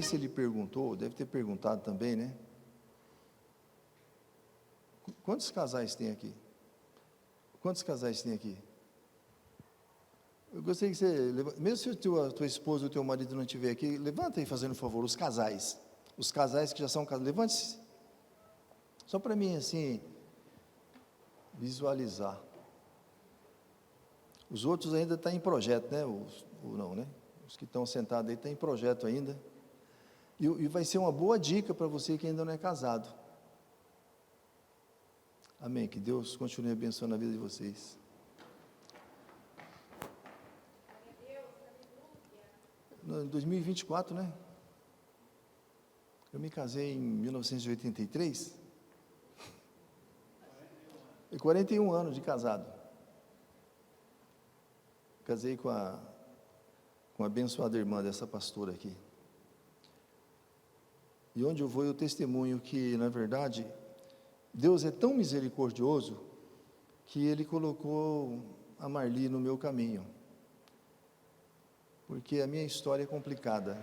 sei se ele perguntou, deve ter perguntado também, né? Quantos casais tem aqui? Quantos casais tem aqui? Eu gostaria que você, mesmo se a tua esposa ou o teu marido não estiver aqui, levanta aí fazendo um favor, os casais que já são casados, levante-se, só para mim assim, visualizar. Os outros ainda estão em projeto, né? Não, né? Os que estão sentados aí estão em projeto ainda, e vai ser uma boa dica para você que ainda não é casado. Amém, que Deus continue abençoando a vida de vocês. Em 2024, né? Eu me casei em 1983. E 41 anos de casado. Casei com a abençoada irmã dessa pastora aqui. E onde eu vou, eu testemunho que, na verdade, Deus é tão misericordioso que Ele colocou a Marli no meu caminho. Porque a minha história é complicada.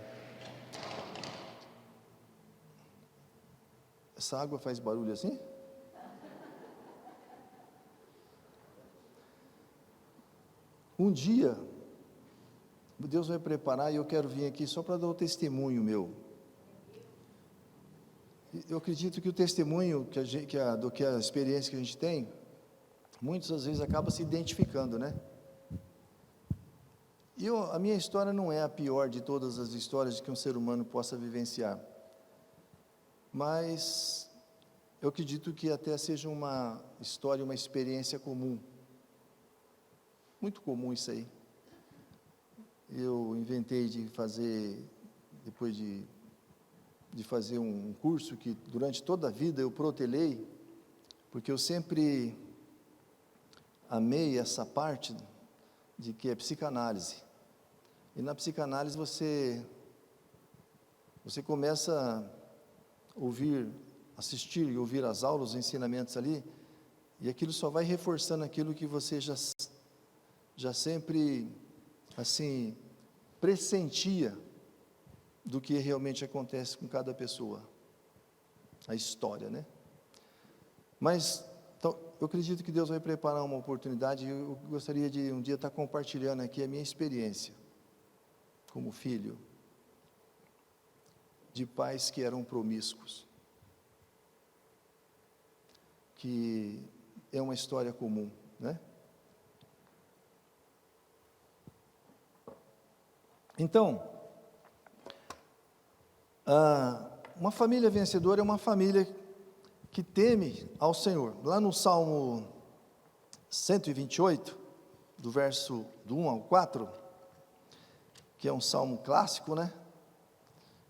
Essa água faz barulho assim? Um dia, Deus vai preparar e eu quero vir aqui só para dar o testemunho meu. Eu acredito que o testemunho, do que a experiência que a gente tem, muitas às vezes acaba se identificando, né? E a minha história não é a pior de todas as histórias que um ser humano possa vivenciar. Mas eu acredito que até seja uma história, uma experiência comum. Muito comum isso aí. Eu inventei de fazer, depois de fazer um curso que durante toda a vida eu protelei, porque eu sempre amei essa parte de que é psicanálise. E na psicanálise você começa a assistir e ouvir as aulas, os ensinamentos ali, e aquilo só vai reforçando aquilo que você já sempre, assim, pressentia do que realmente acontece com cada pessoa, a história, né? Mas então, eu acredito que Deus vai preparar uma oportunidade, e eu gostaria de um dia estar compartilhando aqui a minha experiência, como filho, de pais que eram promíscuos, que é uma história comum, né? Então, uma família vencedora é uma família que teme ao Senhor. Lá no Salmo 128, do verso do 1 ao 4, que é um salmo clássico, né?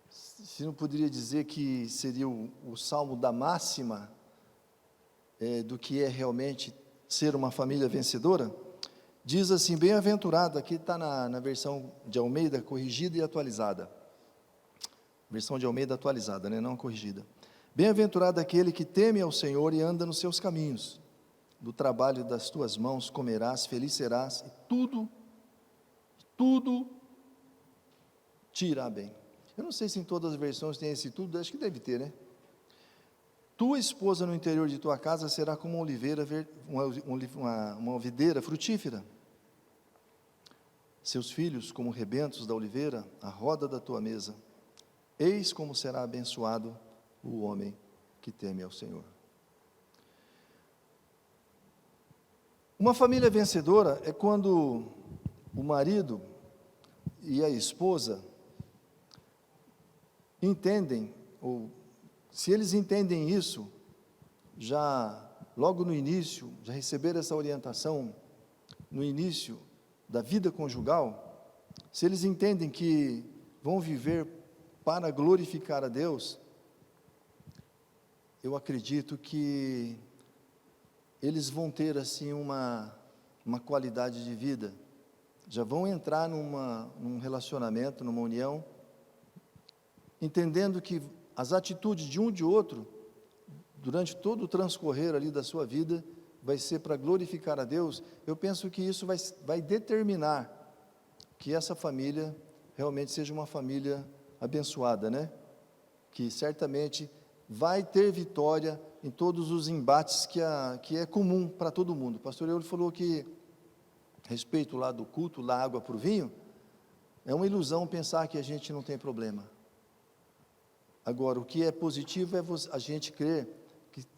Se não poderia dizer que seria o salmo da máxima do que é realmente ser uma família vencedora, diz assim, bem-aventurado, aqui está na versão de Almeida, corrigida e atualizada, versão de Almeida atualizada, né, não corrigida, bem-aventurado aquele que teme ao Senhor e anda nos seus caminhos, do trabalho das tuas mãos comerás, feliz serás, e tudo te irá bem. Eu não sei se em todas as versões tem esse tudo, acho que deve ter, né? Tua esposa no interior de tua casa será como uma oliveira, uma videira frutífera. Seus filhos como rebentos da oliveira, a roda da tua mesa. Eis como será abençoado o homem que teme ao Senhor. Uma família vencedora é quando o marido e a esposa entendem, ou se eles entendem isso, já logo no início, já receberam essa orientação no início da vida conjugal, se eles entendem que vão viver para glorificar a Deus, eu acredito que eles vão ter assim uma qualidade de vida, já vão entrar num relacionamento, numa união, entendendo que as atitudes de um e de outro, durante todo o transcorrer ali da sua vida, vai ser para glorificar a Deus. Eu penso que isso vai determinar que essa família realmente seja uma família abençoada, né? Que certamente vai ter vitória em todos os embates que é comum para todo mundo. O pastor Euler falou que, a respeito lá do culto, da água para o vinho, é uma ilusão pensar que a gente não tem problema. Agora, o que é positivo é a gente crer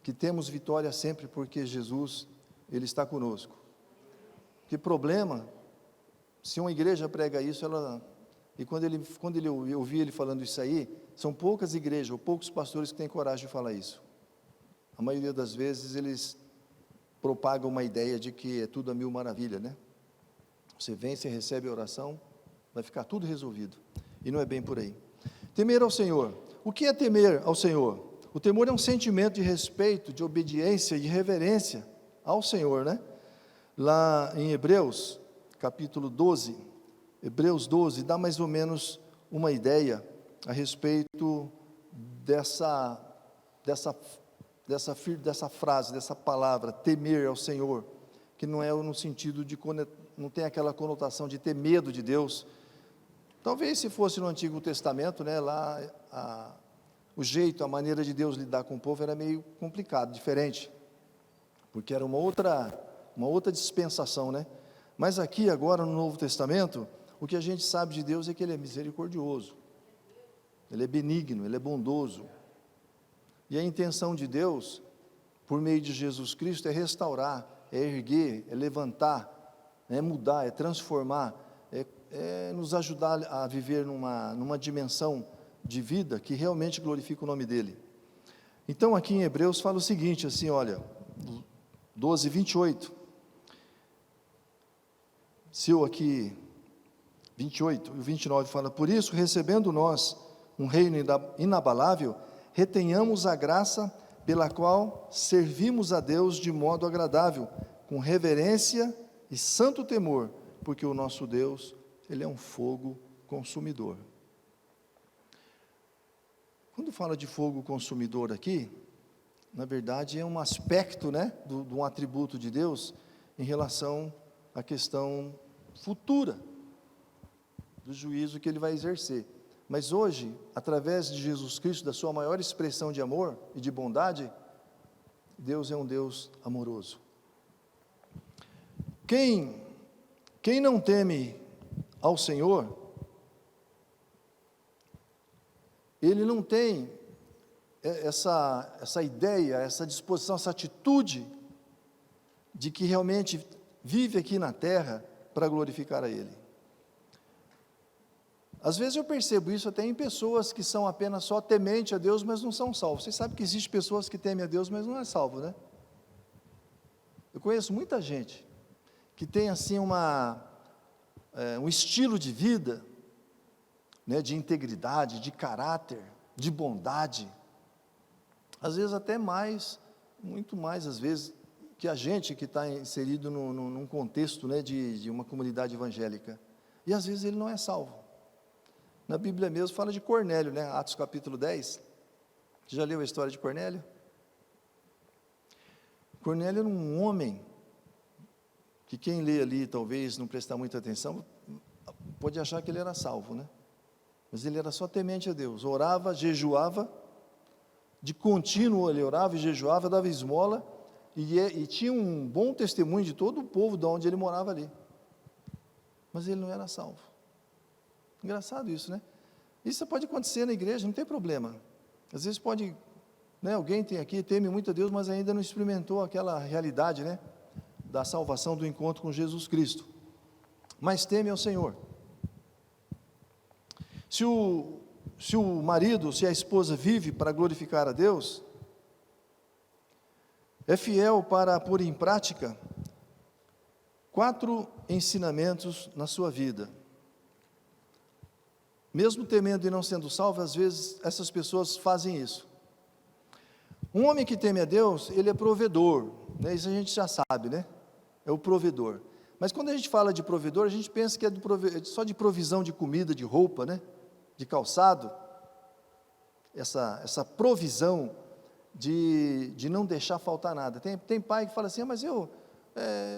que temos vitória sempre, porque Jesus, Ele está conosco. Que problema, se uma igreja prega isso, e quando eu ouvi ele falando isso aí, são poucas igrejas, ou poucos pastores que têm coragem de falar isso. A maioria das vezes eles propagam uma ideia de que é tudo a mil maravilha, né? Você vem, você recebe a oração, vai ficar tudo resolvido. E não é bem por aí. Temer ao Senhor. O que é temer ao Senhor? O temor é um sentimento de respeito, de obediência, de reverência ao Senhor, né? Lá em Hebreus, capítulo 12, Hebreus 12, dá mais ou menos uma ideia a respeito dessa frase, dessa palavra, temer ao Senhor, que não é no sentido de, não tem aquela conotação de ter medo de Deus. Talvez se fosse no Antigo Testamento, né, lá o jeito, a maneira de Deus lidar com o povo era meio complicado, diferente, porque era uma outra dispensação, né? Mas aqui agora no Novo Testamento, o que a gente sabe de Deus é que Ele é misericordioso, Ele é benigno, Ele é bondoso, e a intenção de Deus, por meio de Jesus Cristo, é restaurar, é erguer, é levantar, é mudar, é transformar, é nos ajudar a viver numa dimensão de vida que realmente glorifica o nome dEle. Então aqui em Hebreus fala o seguinte, assim, olha, 12, 28, seu aqui, 28 e 29 fala, por isso, recebendo nós um reino inabalável, retenhamos a graça pela qual servimos a Deus de modo agradável, com reverência e santo temor, porque o nosso Deus, Ele é um fogo consumidor. Quando fala de fogo consumidor aqui, na verdade é um aspecto, né, de um atributo de Deus em relação à questão futura do juízo que Ele vai exercer. Mas hoje, através de Jesus Cristo, da sua maior expressão de amor e de bondade, Deus é um Deus amoroso. Quem não teme ao Senhor, ele não tem essa ideia, essa disposição, essa atitude de que realmente vive aqui na terra para glorificar a Ele. Às vezes eu percebo isso até em pessoas que são apenas só temente a Deus, mas não são salvos. Você sabe que existem pessoas que temem a Deus, mas não é salvo, né? Eu conheço muita gente que tem assim um estilo de vida, né, de integridade, de caráter, de bondade, às vezes até mais, muito mais às vezes, que a gente que está inserido num contexto, né, de uma comunidade evangélica, e às vezes ele não é salvo. Na Bíblia mesmo fala de Cornélio, né, Atos capítulo 10, você já leu a história de Cornélio? Cornélio era um homem, que quem lê ali, talvez não prestar muita atenção, pode achar que ele era salvo, né? Mas ele era só temente a Deus, orava, jejuava, de contínuo ele orava e jejuava, dava esmola, e tinha um bom testemunho de todo o povo de onde ele morava ali. Mas ele não era salvo. Engraçado isso, né? Isso pode acontecer na igreja, não tem problema. Às vezes pode, né, alguém tem aqui, teme muito a Deus, mas ainda não experimentou aquela realidade, né, da salvação, do encontro com Jesus Cristo. Mas teme ao Senhor. Se o marido, se a esposa vive para glorificar a Deus, é fiel para pôr em prática 4 ensinamentos na sua vida. Mesmo temendo e não sendo salvo, às vezes essas pessoas fazem isso. Um homem que teme a Deus, ele é provedor, né? Isso a gente já sabe, né? É o provedor. Mas quando a gente fala de provedor, a gente pensa que é só de provisão de comida, de roupa, né? De calçado. Essa provisão de não deixar faltar nada. Tem pai que fala assim, mas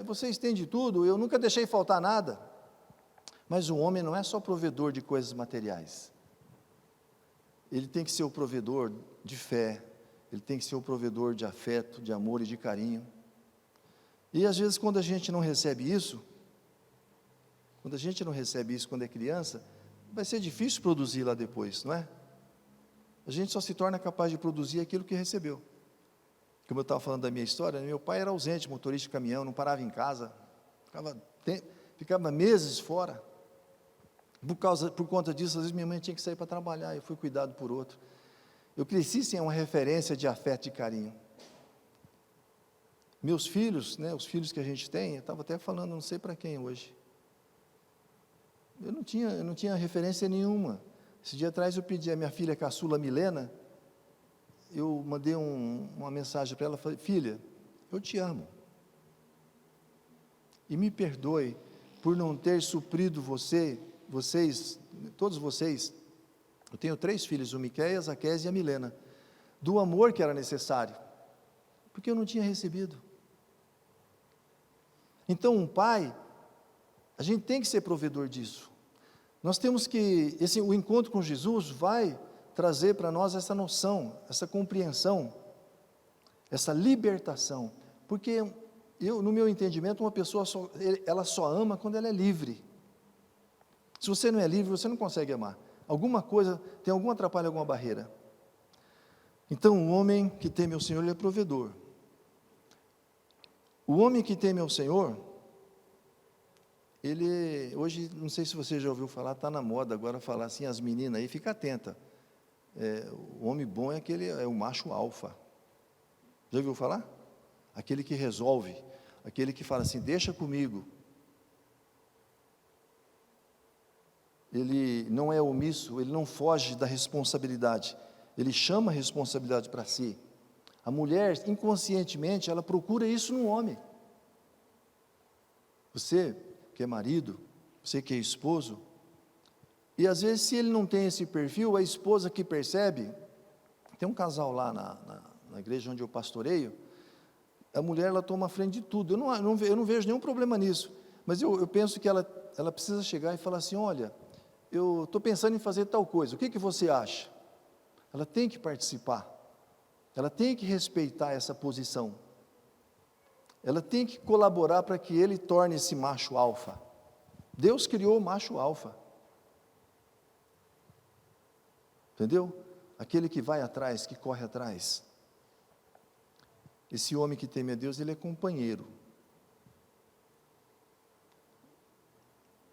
vocês têm de tudo, eu nunca deixei faltar nada. Mas o homem não é só provedor de coisas materiais. ele tem que ser o provedor de fé, ele tem que ser o provedor de afeto, de amor e de carinho. E às vezes quando a gente não recebe isso, quando é criança, vai ser difícil produzir lá depois, não é? A gente só se torna capaz de produzir aquilo que recebeu. Como eu estava falando da minha história, meu pai era ausente, motorista de caminhão, não parava em casa, ficava meses fora. Por conta disso, às vezes minha mãe tinha que sair para trabalhar, eu fui cuidado por outro. Eu cresci sem uma referência de afeto e carinho. Meus filhos, né, os filhos que a gente tem, eu estava até falando, não sei para quem hoje. Eu não tinha referência nenhuma. Esse dia atrás eu pedi a minha filha caçula Milena, eu mandei uma mensagem para ela, falei, filha, eu te amo. E me perdoe por não ter suprido vocês, todos vocês, eu tenho 3 filhos, o Miqueias, a Kézia e a Milena, do amor que era necessário, porque eu não tinha recebido. Então, um pai, a gente tem que ser provedor disso. Nós temos que, o encontro com Jesus vai trazer para nós essa noção, essa compreensão, essa libertação, porque no meu entendimento, uma pessoa ela só ama quando ela é livre. Se você não é livre, você não consegue amar. Alguma coisa, tem algum atrapalho, alguma barreira. Então, o homem que teme ao Senhor, ele é provedor. O homem que teme ao Senhor, ele, hoje, não sei se você já ouviu falar, está na moda agora falar assim, as meninas aí, fica atenta. O homem bom é o macho alfa. Já ouviu falar? Aquele que resolve, aquele que fala assim, deixa comigo. Ele não é omisso, ele não foge da responsabilidade, ele chama a responsabilidade para si. A mulher, inconscientemente, ela procura isso no homem. Você que é marido, você que é esposo, e às vezes se ele não tem esse perfil, a esposa que percebe, tem um casal lá na igreja onde eu pastoreio, a mulher ela toma a frente de tudo, eu não vejo nenhum problema nisso, mas eu penso que ela precisa chegar e falar assim, olha, eu estou pensando em fazer tal coisa, o que você acha? Ela tem que participar, ela tem que respeitar essa posição, ela tem que colaborar para que ele torne esse macho alfa. Deus criou o macho alfa, entendeu? Aquele que vai atrás, que corre atrás. Esse homem que teme a Deus, ele é companheiro.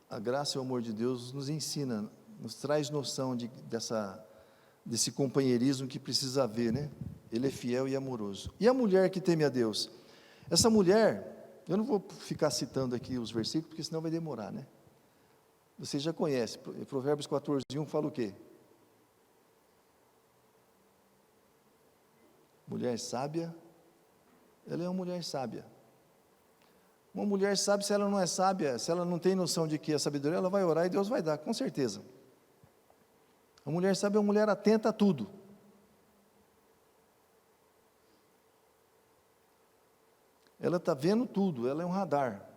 A graça e o amor de Deus nos ensina, nos traz noção desse companheirismo que precisa haver, né? Ele é fiel e amoroso. E a mulher que teme a Deus? Essa mulher, eu não vou ficar citando aqui os versículos, porque senão vai demorar, né? Você já conhece, Provérbios 14:1 fala o quê? Mulher sábia, ela é uma mulher sábia. Uma mulher sábia, se ela não é sábia, se ela não tem noção de que é sabedoria, ela vai orar e Deus vai dar, com certeza. A mulher sábia é uma mulher atenta a tudo. Ela está vendo tudo, ela é um radar.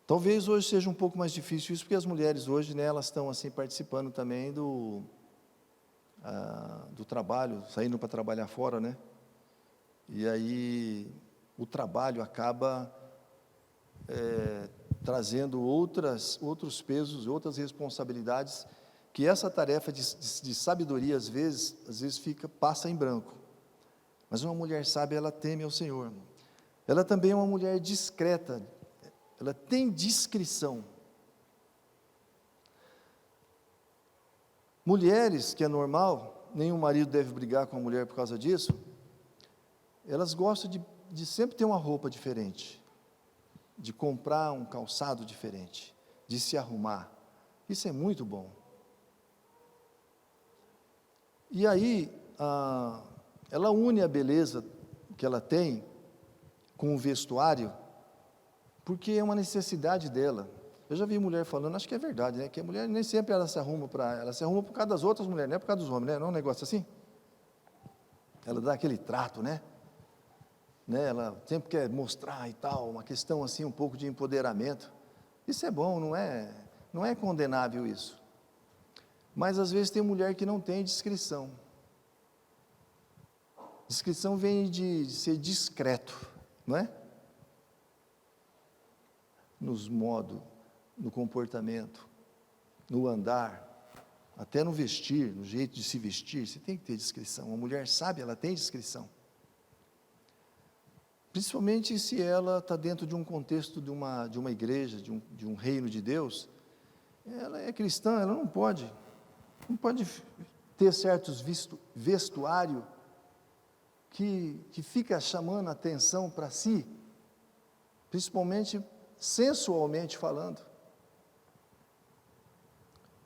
Talvez hoje seja um pouco mais difícil isso, porque as mulheres hoje, né, elas estão assim participando também do trabalho, saindo para trabalhar fora, né? E aí o trabalho acaba trazendo outros pesos, outras responsabilidades, que essa tarefa de sabedoria às vezes passa em branco. Mas uma mulher sábia, ela teme ao Senhor. Ela também é uma mulher discreta, ela tem discrição. Mulheres, que é normal, nenhum marido deve brigar com a mulher por causa disso, elas gostam de sempre ter uma roupa diferente, de comprar um calçado diferente, de se arrumar. Isso é muito bom. E aí, ela une a beleza que ela tem com o vestuário, porque é uma necessidade dela. Eu já vi mulher falando, acho que é verdade, né? Que a mulher nem sempre ela se arruma por causa das outras mulheres, não é por causa dos homens, né? Não é um negócio assim? Ela dá aquele trato, né? Ela sempre quer mostrar e tal, uma questão assim, um pouco de empoderamento. Isso é bom, não é condenável isso. Mas às vezes tem mulher que não tem discrição. Discrição vem de ser discreto, não é? Nos modos, no comportamento, no andar, até no vestir, no jeito de se vestir, você tem que ter discrição. Uma mulher sábia, ela tem discrição. Principalmente se ela está dentro de um contexto de uma igreja, de um reino de Deus, ela é cristã, ela não pode ter certos vestuário que fica chamando a atenção para si, principalmente sensualmente falando.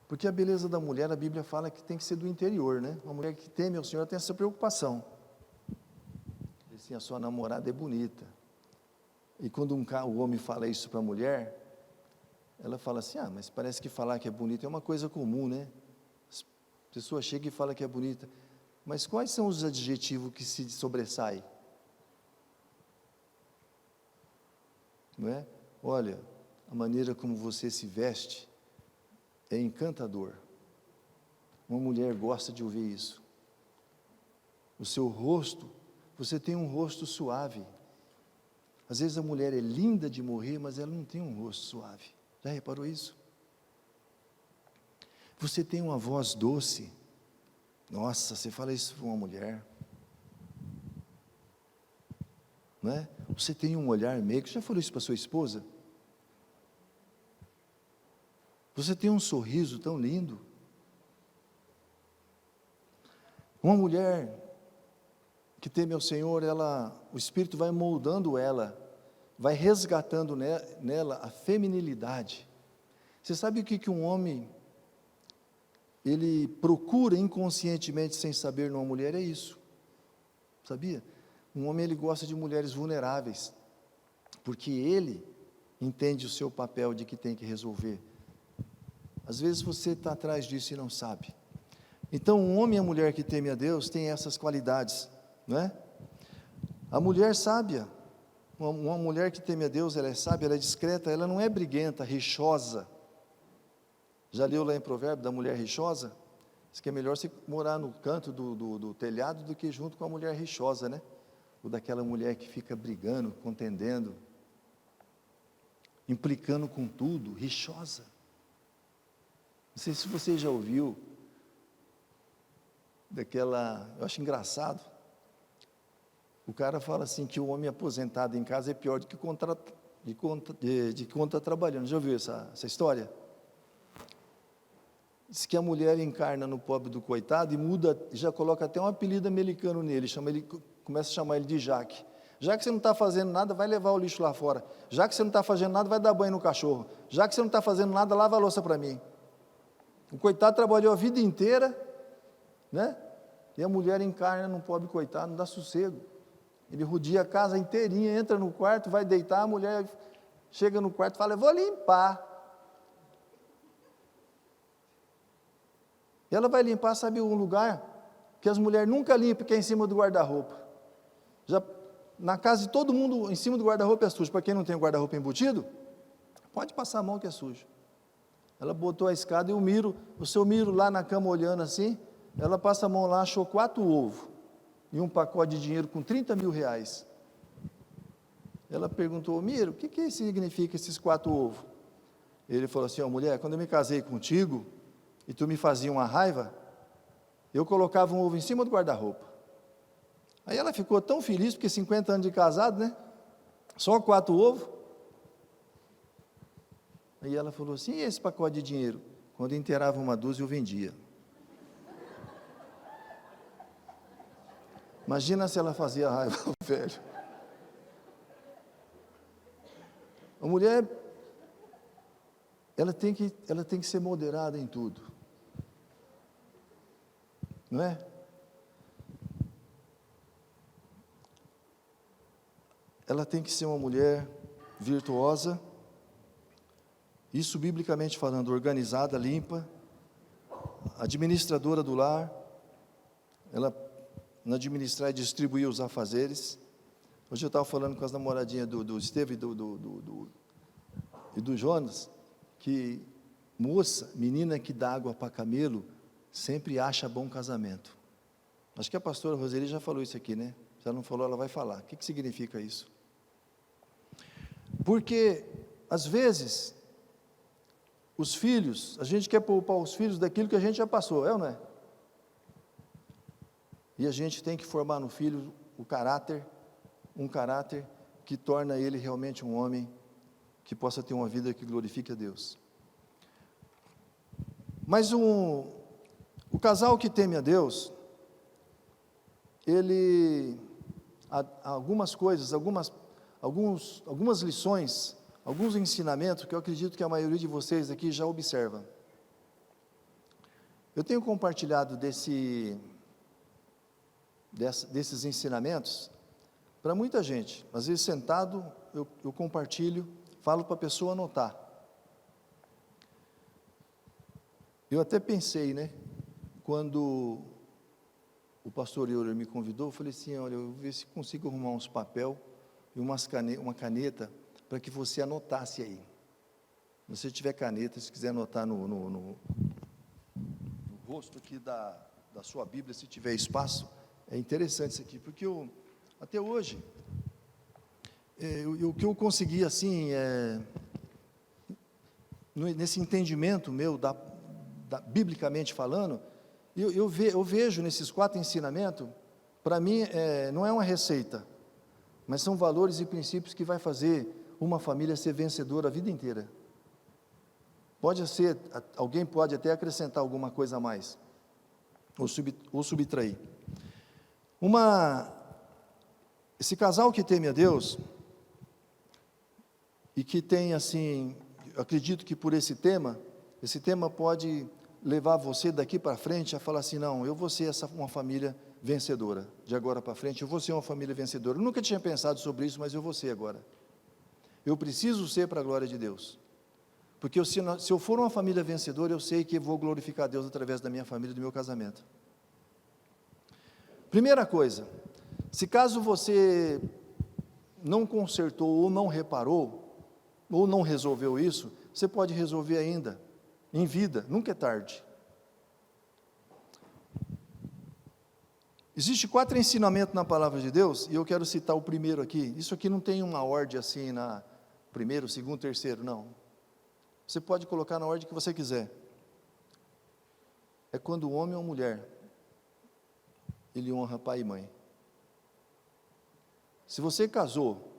Porque a beleza da mulher, a Bíblia fala que tem que ser do interior, né? Uma mulher que teme ao Senhor tem essa preocupação. Assim, a sua namorada é bonita. E quando o homem fala isso para a mulher, ela fala assim, mas parece que falar que é bonita é uma coisa comum, né? As pessoas chegam e falam que é bonita. Mas quais são os adjetivos que se sobressaem? Não é? Olha, a maneira como você se veste é encantador. Uma mulher gosta de ouvir isso. O seu rosto, você tem um rosto suave. Às vezes a mulher é linda de morrer, mas ela não tem um rosto suave. Já reparou isso? Você tem uma voz doce. Nossa, você fala isso para uma mulher. Não é? Você tem um olhar meigo. Já falou isso para sua esposa? Você tem um sorriso tão lindo. Uma mulher que teme ao Senhor, o Espírito vai moldando ela, vai resgatando nela a feminilidade. Você sabe o que um homem, ele procura inconscientemente, sem saber, numa mulher? É isso, sabia? Um homem, ele gosta de mulheres vulneráveis, porque ele entende o seu papel de que tem que resolver. Às vezes você está atrás disso e não sabe. Então, um homem e a mulher que teme a Deus tem essas qualidades, não é? A mulher sábia, uma mulher que teme a Deus, ela é sábia, ela é discreta, ela não é briguenta, rixosa. Já leu lá em Provérbio da mulher rixosa? Diz que é melhor você morar no canto do telhado do que junto com a mulher rixosa, né? Ou daquela mulher que fica brigando, contendendo, implicando com tudo, rixosa. Não sei se você já ouviu eu acho engraçado, o cara fala assim que o homem aposentado em casa é pior do que quando está trabalhando. Já ouviu essa história? Diz que a mulher encarna no pobre do coitado e muda, já coloca até um apelido americano nele, começa a chamar ele de Jaque. Já que você não está fazendo nada, vai levar o lixo lá fora. Já que você não está fazendo nada, vai dar banho no cachorro. Já que você não está fazendo nada, lava a louça para mim. O coitado trabalhou a vida inteira, né? E a mulher encarna no pobre coitado, não dá sossego. Ele rodia a casa inteirinha, entra no quarto, vai deitar, a mulher chega no quarto e fala, eu vou limpar. E ela vai limpar, sabe um lugar que as mulheres nunca limpam, que é em cima do guarda-roupa. Na casa de todo mundo, em cima do guarda-roupa é sujo. Para quem não tem o guarda-roupa embutido, pode passar a mão que é sujo. Ela botou a escada e o seu Miro lá na cama olhando assim, ela passa a mão lá, achou 4 ovos e um pacote de dinheiro com 30 mil reais. Ela perguntou, Miro, o que significa esses 4 ovos? Ele falou assim, mulher, quando eu me casei contigo e tu me fazia uma raiva, eu colocava um ovo em cima do guarda-roupa. Aí ela ficou tão feliz, porque 50 anos de casado, né? Só 4 ovos. Aí ela falou assim, e esse pacote de dinheiro? Quando inteirava uma dúzia, eu vendia. Imagina se ela fazia raiva ao velho. A mulher, ela tem que ser moderada em tudo. Não é? Ela tem que ser uma mulher virtuosa, isso biblicamente falando, organizada, limpa, administradora do lar, ela não administrar e distribuir os afazeres. Hoje eu estava falando com as namoradinhas do Esteve e do Jonas, que menina que dá água para camelo, sempre acha bom casamento. Acho que a pastora Roseli já falou isso aqui, né? Se ela não falou, ela vai falar. O que significa isso? Porque, às vezes, os filhos, a gente quer poupar os filhos daquilo que a gente já passou, é ou não é? E a gente tem que formar no filho um caráter que torna ele realmente um homem que possa ter uma vida que glorifique a Deus. Mas o casal que teme a Deus, ele, algumas coisas, algumas lições, alguns ensinamentos que eu acredito que a maioria de vocês aqui já observa. Eu tenho compartilhado desses ensinamentos para muita gente. Às vezes sentado, eu compartilho, falo para a pessoa anotar. Eu até pensei, né, quando o pastor Euler me convidou, eu falei assim, olha, eu vou ver se consigo arrumar uns papel e uma caneta, para que você anotasse aí. Se você tiver caneta, se quiser anotar no rosto aqui da sua Bíblia, se tiver espaço, é interessante isso aqui, porque até hoje, o que eu consegui, assim, nesse entendimento meu, biblicamente falando, eu vejo nesses 4 ensinamentos, para mim, não é uma receita, mas são valores e princípios que vai fazer uma família ser vencedora a vida inteira. Alguém pode até acrescentar alguma coisa a mais, ou subtrair. Esse casal que teme a Deus, e que tem assim, acredito que por esse tema pode levar você daqui para frente a falar assim, não, eu vou ser uma família vencedora, de agora para frente, eu vou ser uma família vencedora. Eu nunca tinha pensado sobre isso, mas eu vou ser agora. Eu preciso ser para a glória de Deus, porque se eu for uma família vencedora, eu sei que eu vou glorificar a Deus através da minha família e do meu casamento. Primeira coisa, se caso você não consertou ou não reparou, ou não resolveu isso, você pode resolver ainda, em vida, nunca é tarde. Existem 4 ensinamentos na palavra de Deus, e eu quero citar o primeiro aqui. Isso aqui não tem uma ordem assim, primeiro, segundo, terceiro, não. Você pode colocar na ordem que você quiser. É quando o homem ou mulher, ele honra pai e mãe. Se você casou,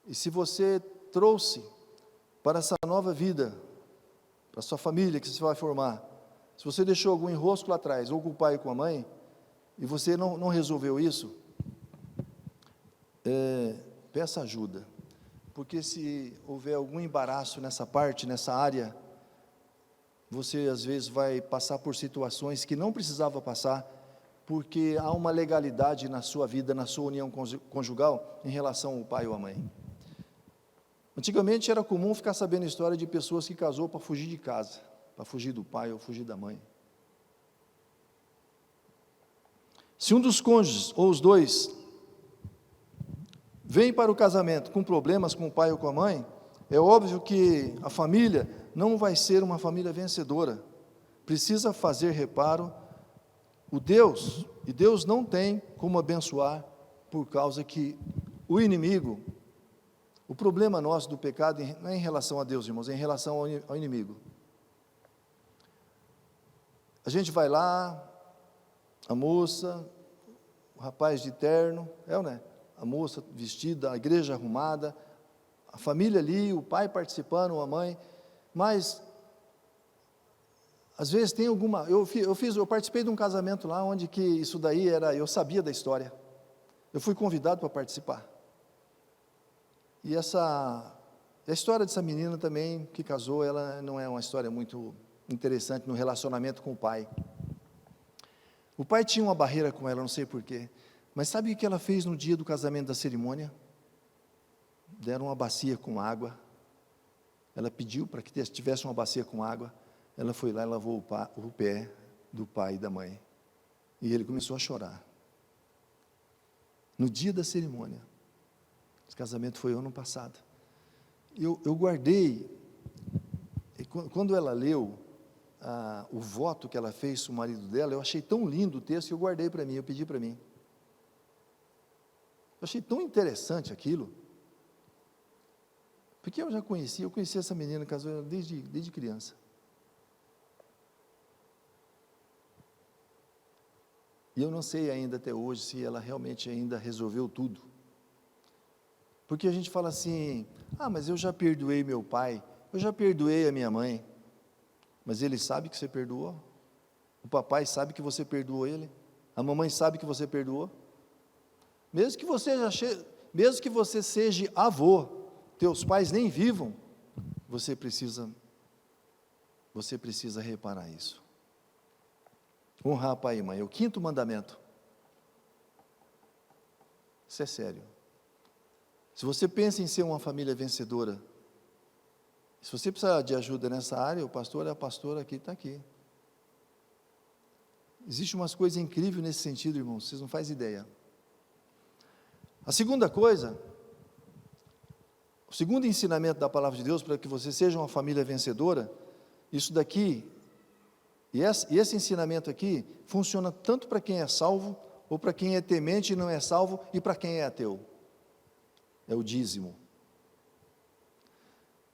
e se você trouxe para essa nova vida, para a sua família que você vai formar, se você deixou algum enrosco lá atrás, ou com o pai ou com a mãe, e você não resolveu isso, peça ajuda, porque se houver algum embaraço nessa parte, nessa área, você às vezes vai passar por situações que não precisava passar, porque há uma legalidade na sua vida, na sua união conjugal, em relação ao pai ou à mãe. Antigamente era comum ficar sabendo a história de pessoas que casou para fugir de casa, para fugir do pai ou fugir da mãe. Se um dos cônjuges, ou os dois, vem para o casamento com problemas com o pai ou com a mãe, é óbvio que a família não vai ser uma família vencedora. Precisa fazer reparo. E Deus não tem como abençoar, por causa que o inimigo, o problema nosso do pecado não é em relação a Deus, irmãos, é em relação ao inimigo. A gente vai lá, a moça, o rapaz de terno, né? A moça vestida, a igreja arrumada, a família ali, o pai participando, a mãe, mas às vezes tem alguma, eu participei de um casamento lá, onde que isso daí eu sabia da história, eu fui convidado para participar, e a história dessa menina também, que casou, ela não é uma história muito interessante no relacionamento com o pai. O pai tinha uma barreira com ela, não sei porquê, mas sabe o que ela fez no dia do casamento, da cerimônia? Deram uma bacia com água, ela pediu para que tivesse uma bacia com água, ela foi lá e lavou o pé do pai e da mãe, e ele começou a chorar, no dia da cerimônia. Esse casamento foi ano passado, eu guardei, e quando ela leu, o voto que ela fez com o marido dela, eu achei tão lindo o texto que eu guardei para mim, eu pedi para mim. Eu achei tão interessante aquilo, porque eu conheci essa menina, casou desde criança. E eu não sei ainda até hoje se ela realmente ainda resolveu tudo. Porque a gente fala assim, mas eu já perdoei meu pai, eu já perdoei a minha mãe. Mas ele sabe que você perdoou? O papai sabe que você perdoou ele? A mamãe sabe que você perdoou? Mesmo que você seja avô, teus pais nem vivam, você precisa reparar isso. Honrar pai e mãe, é o 5º mandamento. Isso é sério. Se você pensa em ser uma família vencedora, se você precisar de ajuda nessa área, o pastor e a pastora aqui está aqui. Existe umas coisas incríveis nesse sentido, irmãos, vocês não fazem ideia. A segunda coisa, o segundo ensinamento da palavra de Deus para que você seja uma família vencedora, isso daqui, e esse ensinamento aqui, funciona tanto para quem é salvo, ou para quem é temente e não é salvo, e para quem é ateu. É o dízimo.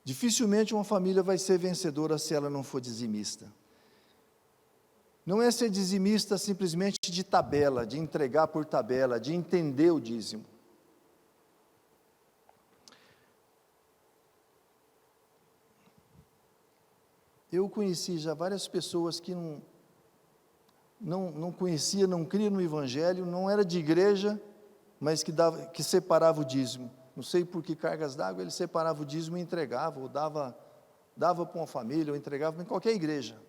Dificilmente uma família vai ser vencedora se ela não for dizimista. Não é ser dizimista simplesmente de tabela, de entregar por tabela, de entender o dízimo. Eu conheci já várias pessoas que não conhecia, não cria no Evangelho, não era de igreja, mas que separava o dízimo. Não sei por que cargas d'água, ele separava o dízimo e entregava, ou dava para uma família, ou entregava em qualquer igreja.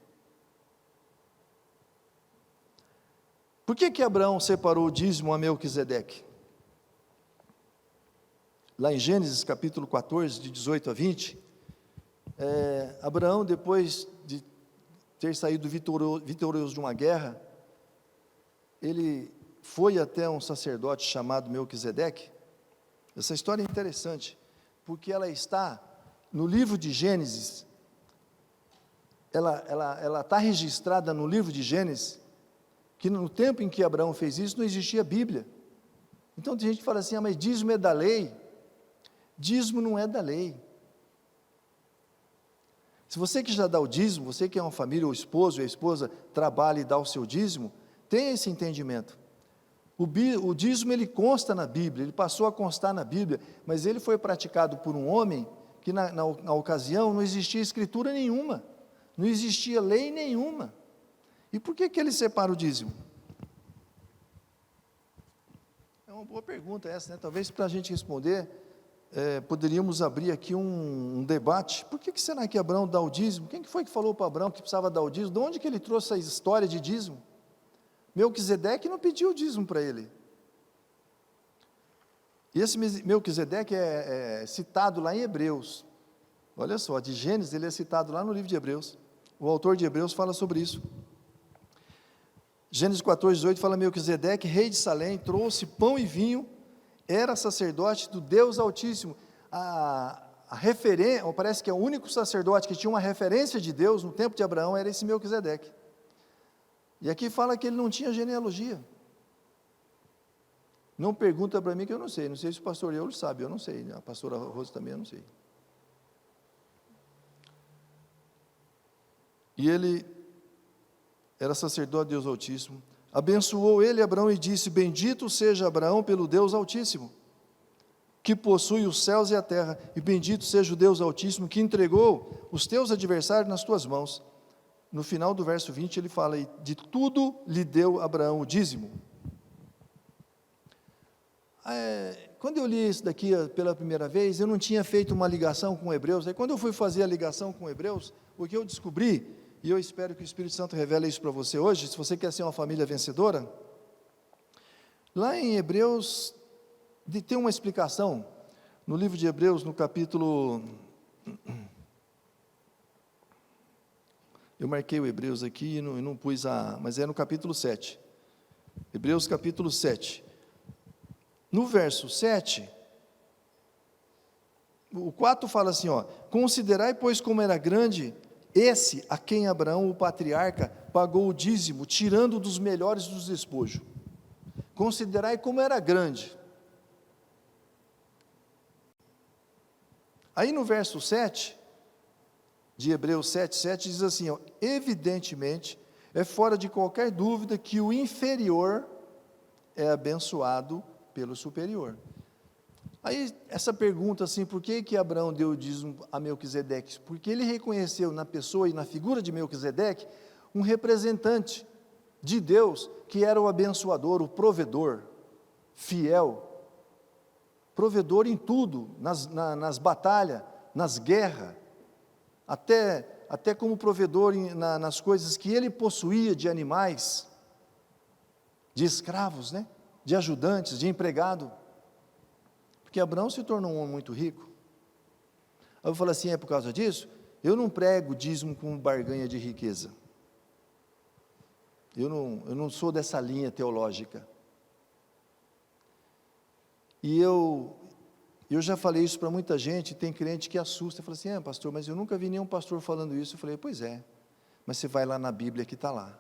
Por que Abraão separou o dízimo a Melquisedeque? Lá em Gênesis capítulo 14, de 18 a 20, Abraão, depois de ter saído vitorioso de uma guerra, ele foi até um sacerdote chamado Melquisedeque. Essa história é interessante, porque ela está no livro de Gênesis, ela está registrada no livro de Gênesis, que no tempo em que Abraão fez isso, não existia Bíblia. Então tem gente que fala assim, mas dízimo é da lei. Dízimo não é da lei. Se você que já dá o dízimo, você que é uma família, o esposo e a esposa trabalha e dá o seu dízimo, tenha esse entendimento. O dízimo ele consta na Bíblia, ele passou a constar na Bíblia, mas ele foi praticado por um homem que na ocasião não existia escritura nenhuma, não existia lei nenhuma. E por que ele separa o dízimo? É uma boa pergunta essa, né? Talvez para a gente responder, poderíamos abrir aqui um debate. Por que será que Abraão dá o dízimo? Quem que foi que falou para Abraão que precisava dar o dízimo? De onde que ele trouxe essa história de dízimo? Melquisedeque não pediu o dízimo para ele. E esse Melquisedeque é citado lá em Hebreus. Olha só, de Gênesis ele é citado lá no livro de Hebreus. O autor de Hebreus fala sobre isso. Gênesis 14, 18 fala: Melquisedeque, rei de Salém, trouxe pão e vinho, era sacerdote do Deus Altíssimo. Parece que é o único sacerdote que tinha uma referência de Deus no tempo de Abraão, era esse Melquisedeque. E aqui fala que ele não tinha genealogia. Não pergunta para mim que eu não sei se o pastor Euler sabe, eu não sei, a pastora Rose também eu não sei. E ele era sacerdote de Deus Altíssimo, abençoou ele Abraão e disse: bendito seja Abraão pelo Deus Altíssimo, que possui os céus e a terra, e bendito seja o Deus Altíssimo, que entregou os teus adversários nas tuas mãos. No final do verso 20 ele fala: e de tudo lhe deu Abraão o dízimo. Quando eu li isso daqui pela primeira vez, eu não tinha feito uma ligação com Hebreus. Aí quando eu fui fazer a ligação com Hebreus, o que eu descobri, e eu espero que o Espírito Santo revele isso para você hoje, se você quer ser uma família vencedora, lá em Hebreus, tem uma explicação, no livro de Hebreus, no capítulo, eu marquei o Hebreus aqui e não pus mas é no capítulo 7, Hebreus capítulo 7, no verso 7, o 4 fala assim, considerai, pois, como era grande esse a quem Abraão, o patriarca, pagou o dízimo, tirando dos melhores dos despojos. Considerai como era grande. Aí no verso 7, de Hebreus 7:7, diz assim, ó, evidentemente, é fora de qualquer dúvida que o inferior é abençoado pelo superior. Aí, essa pergunta assim, por que Abraão deu o dízimo a Melquisedeque? Porque ele reconheceu na pessoa e na figura de Melquisedeque, um representante de Deus, que era o abençoador, o provedor, fiel, provedor em tudo, nas batalhas, nas guerras, até como provedor nas coisas que ele possuía de animais, de escravos, né? De ajudantes, de empregado, porque Abraão se tornou um homem muito rico. Aí eu falo assim, é por causa disso? Eu não prego dízimo como barganha de riqueza, eu não sou dessa linha teológica, e eu já falei isso para muita gente, tem crente que assusta, fala assim, pastor, mas eu nunca vi nenhum pastor falando isso. Eu falei, pois é, mas você vai lá na Bíblia que está lá.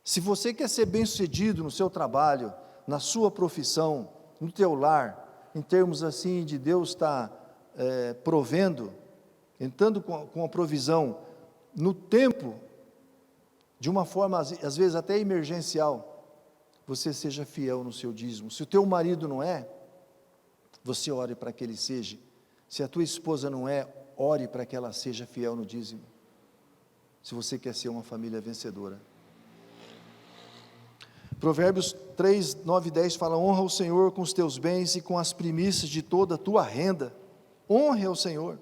Se você quer ser bem-sucedido no seu trabalho, na sua profissão, no teu lar, em termos assim de Deus estar provendo, entrando com a provisão no tempo, de uma forma às vezes até emergencial, você seja fiel no seu dízimo. Se o teu marido não é, você ore para que ele seja. Se a tua esposa não é, ore para que ela seja fiel no dízimo. Se você quer ser uma família vencedora. Provérbios 3, 9 e 10 fala, honra o Senhor com os teus bens e com as primícias de toda a tua renda. Honre ao Senhor.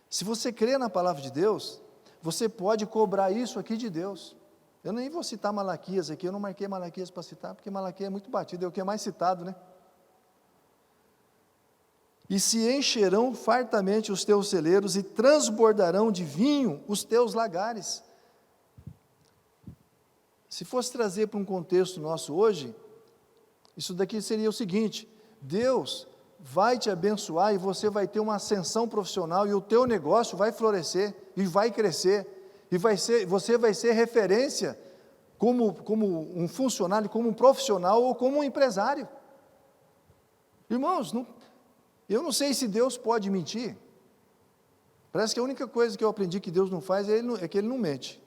Se você crê na palavra de Deus, você pode cobrar isso aqui de Deus. Eu nem vou citar Malaquias aqui, eu não marquei Malaquias para citar, porque Malaquias é muito batido, é o que é mais citado, né? E se encherão fartamente os teus celeiros e transbordarão de vinho os teus lagares. Se fosse trazer para um contexto nosso hoje, isso daqui seria o seguinte, Deus vai te abençoar e você vai ter uma ascensão profissional e o teu negócio vai florescer e vai crescer, e você vai ser referência como um funcionário, como um profissional ou como um empresário. Irmãos, eu não sei se Deus pode mentir. Parece que a única coisa que eu aprendi que Deus não faz é que Ele não mente.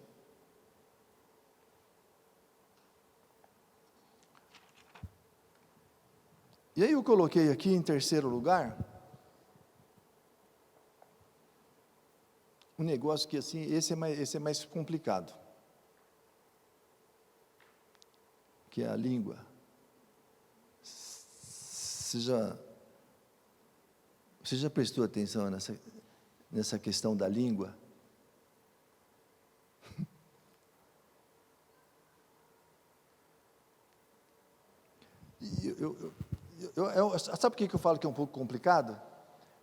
E aí eu coloquei aqui em terceiro lugar, um negócio que assim, esse é mais complicado, que é a língua. Você já prestou atenção nessa questão da língua? Sabe por que eu falo que é um pouco complicado?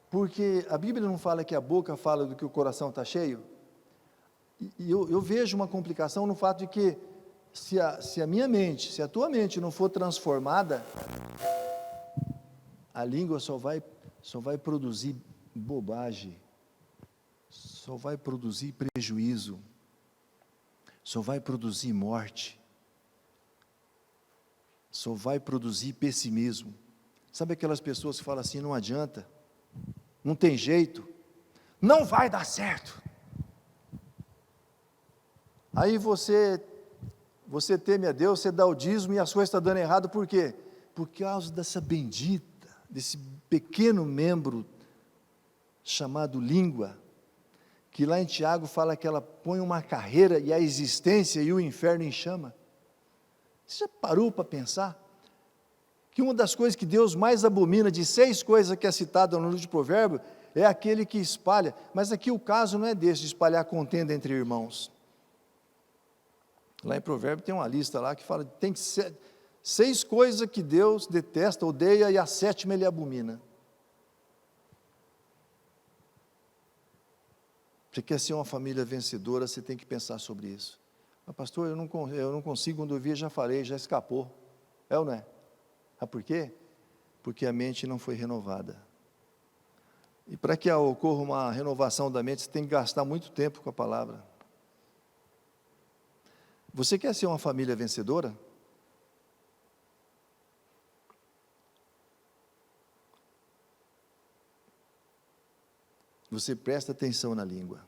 Porque a Bíblia não fala que a boca fala do que o coração está cheio? E eu vejo uma complicação no fato de que, se a minha mente, se a tua mente não for transformada, a língua só vai produzir bobagem, só vai produzir prejuízo, só vai produzir morte, só vai produzir pessimismo. Sabe aquelas pessoas que falam assim, não adianta, não tem jeito, não vai dar certo. Aí você teme a Deus, você dá o dízimo e as coisas estão dando errado, por quê? Por causa dessa bendita, desse pequeno membro chamado língua, que lá em Tiago fala que ela põe uma carreira e a existência e o inferno em chama. Você já parou para pensar que uma das coisas que Deus mais abomina, de 6 coisas que é citada no livro de Provérbios, é aquele que espalha, mas aqui o caso não é desse, de espalhar contenda entre irmãos. Lá em Provérbios tem uma lista lá que fala, tem 6 coisas que Deus detesta, odeia, e a 7ª Ele abomina. Você quer ser uma família vencedora, você tem que pensar sobre isso. Mas pastor, eu não consigo, quando eu vi, já falei, já escapou. É ou não é? Sabe por quê? Porque a mente não foi renovada. E para que ocorra uma renovação da mente, você tem que gastar muito tempo com a palavra. Você quer ser uma família vencedora? Você presta atenção na língua.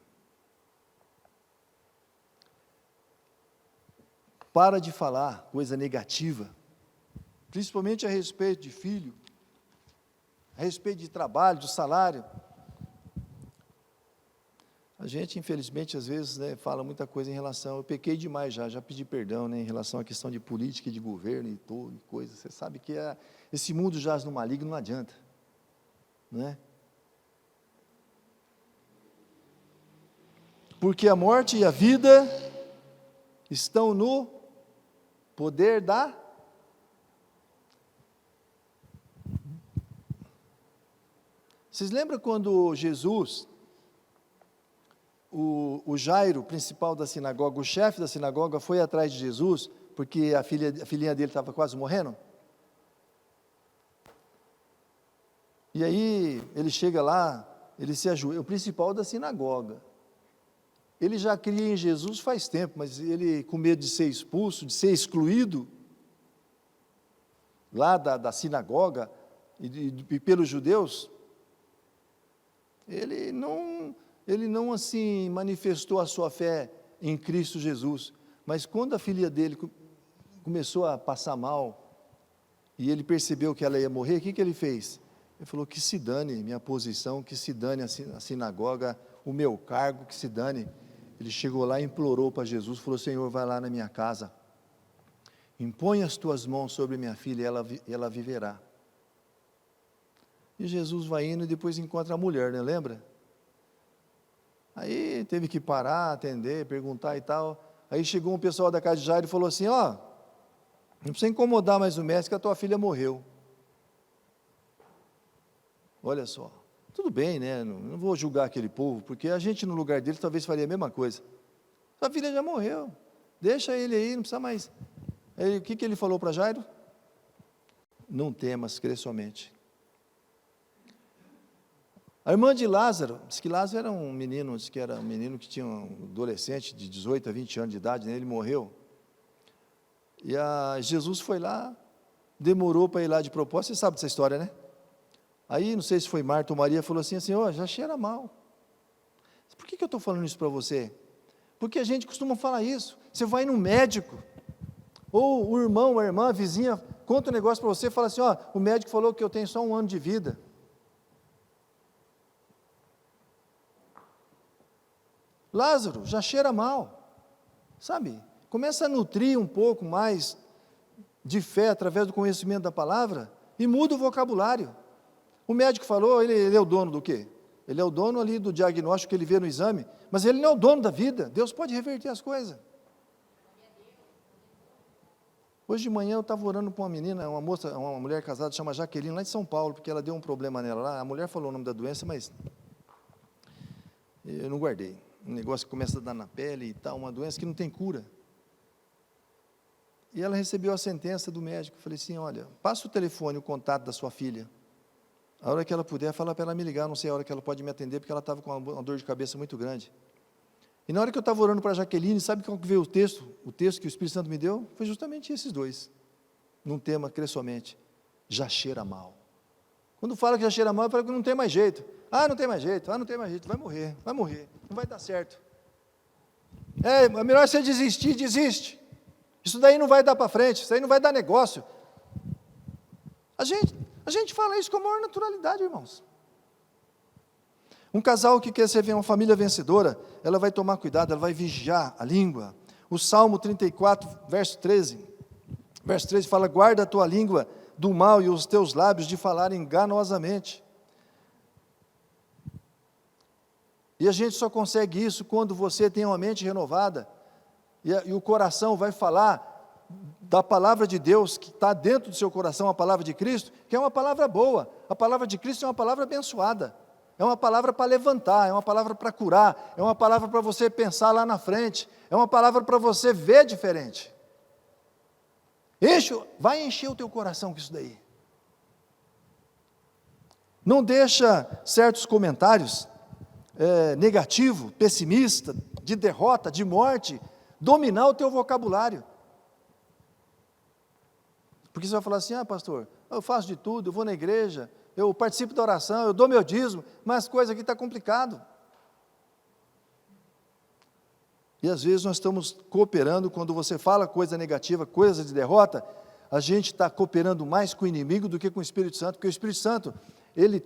Para de falar coisa negativa, principalmente a respeito de filho, a respeito de trabalho, de salário. A gente, infelizmente, às vezes, né, fala muita coisa em relação, eu pequei demais já pedi perdão, né, em relação à questão de política, de governo e tudo, e coisa. Você sabe que esse mundo jaz no maligno, não adianta, não é? Porque a morte e a vida estão no poder da... Vocês lembram quando Jesus, o Jairo, principal da sinagoga, o chefe da sinagoga, foi atrás de Jesus, porque a filhinha dele estava quase morrendo? E aí, ele chega lá, ele se ajoelha, o principal da sinagoga. Ele já cria em Jesus faz tempo, mas ele, com medo de ser expulso, de ser excluído, lá da sinagoga, e pelos judeus, ele não assim manifestou a sua fé em Cristo Jesus, mas quando a filha dele começou a passar mal, e ele percebeu que ela ia morrer, o que ele fez? Ele falou, que se dane minha posição, que se dane a sinagoga, o meu cargo, que se dane. Ele chegou lá e implorou para Jesus, falou, Senhor, vai lá na minha casa, impõe as tuas mãos sobre minha filha e ela viverá. E Jesus vai indo e depois encontra a mulher, né, lembra? Aí teve que parar, atender, perguntar e tal. Aí chegou um pessoal da casa de Jairo e falou assim, não precisa incomodar mais o mestre, que a tua filha morreu. Olha só. Tudo bem, né? Não vou julgar aquele povo, porque a gente no lugar dele talvez faria a mesma coisa. Sua filha já morreu, deixa ele aí, não precisa mais. Aí, o que ele falou para Jairo? Não temas, crê somente. A irmã de Lázaro, diz que Lázaro era um menino, diz que era um menino que tinha um adolescente de 18 a 20 anos de idade, né? Ele morreu. E Jesus foi lá, demorou para ir lá de propósito, você sabe dessa história, né? Aí, não sei se foi Marta ou Maria, falou assim, já cheira mal. Por que eu estou falando isso para você? Porque a gente costuma falar isso. Você vai no médico, ou o irmão, a irmã, a vizinha, conta um negócio para você, fala assim, o médico falou que eu tenho só 1 ano de vida. Lázaro, já cheira mal, sabe? Começa a nutrir um pouco mais de fé, através do conhecimento da palavra, e muda o vocabulário. O médico falou, ele é o dono do quê? Ele é o dono ali do diagnóstico que ele vê no exame, mas ele não é o dono da vida. Deus pode reverter as coisas. Hoje de manhã eu estava orando para uma menina, uma mulher casada, chama Jaqueline, lá de São Paulo, porque ela deu um problema nela lá. A mulher falou o nome da doença, mas eu não guardei. Um negócio que começa a dar na pele e tal, uma doença que não tem cura. E ela recebeu a sentença do médico. Eu falei assim, olha, passa o telefone, o contato da sua filha. A hora que ela puder, fala para ela me ligar, não sei a hora que ela pode me atender, porque ela estava com uma dor de cabeça muito grande. E na hora que eu estava orando para a Jaqueline, sabe qual que veio o texto que o Espírito Santo me deu? Foi justamente esses dois, num tema, crê somente, já cheira mal. Quando fala que já cheira mal, fala que não tem mais jeito. Não tem mais jeito, não tem mais jeito, vai morrer, não vai dar certo. É melhor você desistir, desiste. Isso daí não vai dar para frente, isso aí não vai dar negócio. A gente fala isso com a maior naturalidade, irmãos. Um casal que quer ser uma família vencedora, ela vai tomar cuidado, ela vai vigiar a língua. O Salmo 34, verso 13 fala, guarda a tua língua do mal e os teus lábios de falar enganosamente. E a gente só consegue isso quando você tem uma mente renovada, e o coração vai falar da palavra de Deus, que está dentro do seu coração, a palavra de Cristo, que é uma palavra boa. A palavra de Cristo é uma palavra abençoada, é uma palavra para levantar, é uma palavra para curar, é uma palavra para você pensar lá na frente, é uma palavra para você ver diferente. Vai encher o teu coração com isso daí. Não deixa certos comentários negativo, pessimista, de derrota, de morte, dominar o teu vocabulário. Porque você vai falar assim, pastor, eu faço de tudo, eu vou na igreja, eu participo da oração, eu dou meu dízimo, mas as coisas aqui estão complicadas. E às vezes nós estamos cooperando, quando você fala coisa negativa, coisa de derrota, a gente está cooperando mais com o inimigo do que com o Espírito Santo, porque o Espírito Santo, ele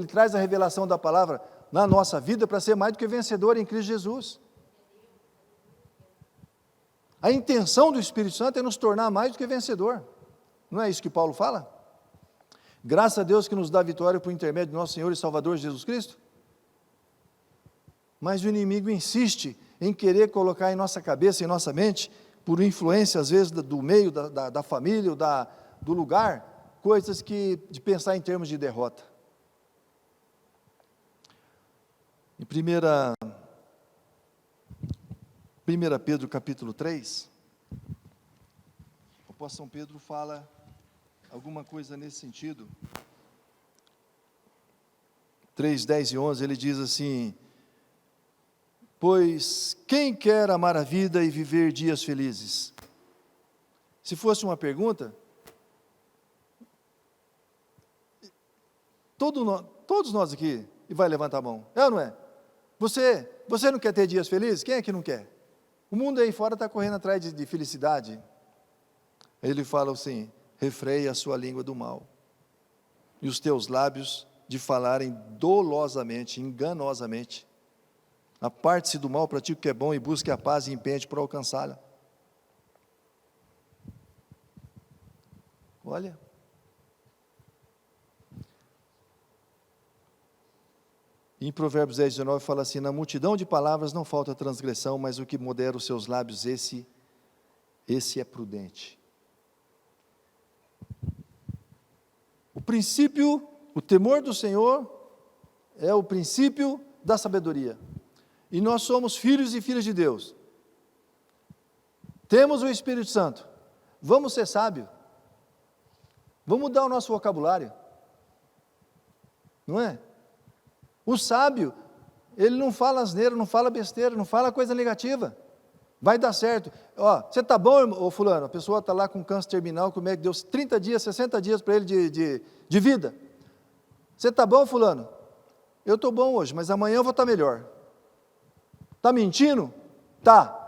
traz a revelação da palavra na nossa vida para ser mais do que vencedor em Cristo Jesus. A intenção do Espírito Santo é nos tornar mais do que vencedor. Não é isso que Paulo fala? Graças a Deus que nos dá vitória por intermédio do nosso Senhor e Salvador Jesus Cristo. Mas o inimigo insiste em querer colocar em nossa cabeça, em nossa mente, por influência às vezes do meio, da família, do lugar, coisas de pensar em termos de derrota. Em 1 Pedro capítulo 3, o apóstolo São Pedro fala alguma coisa nesse sentido. 3, 10 e 11, ele diz assim: pois quem quer amar a vida e viver dias felizes? Se fosse uma pergunta, todos nós aqui, e vai levantar a mão, é ou não é? Você não quer ter dias felizes? Quem é que não quer? O mundo aí fora está correndo atrás de felicidade. Ele fala assim: refreia a sua língua do mal, e os teus lábios de falarem dolosamente, enganosamente. Aparte-se do mal, pratique o que é bom, e busque a paz e empenhe-te para alcançá-la. Olha, em Provérbios 10, 19 fala assim: na multidão de palavras não falta transgressão, mas o que modera os seus lábios, esse é prudente. O princípio, o temor do Senhor é o princípio da sabedoria. E nós somos filhos e filhas de Deus. Temos o Espírito Santo. Vamos ser sábios. Vamos mudar o nosso vocabulário. Não é? O sábio, ele não fala asneira, não fala besteira, não fala coisa negativa. Vai dar certo. Você está bom, ô fulano? A pessoa está lá com câncer terminal, que o médico deu 30 dias, 60 dias para ele de vida. Você está bom, fulano? Eu estou bom hoje, mas amanhã eu vou estar melhor. Está mentindo? Tá.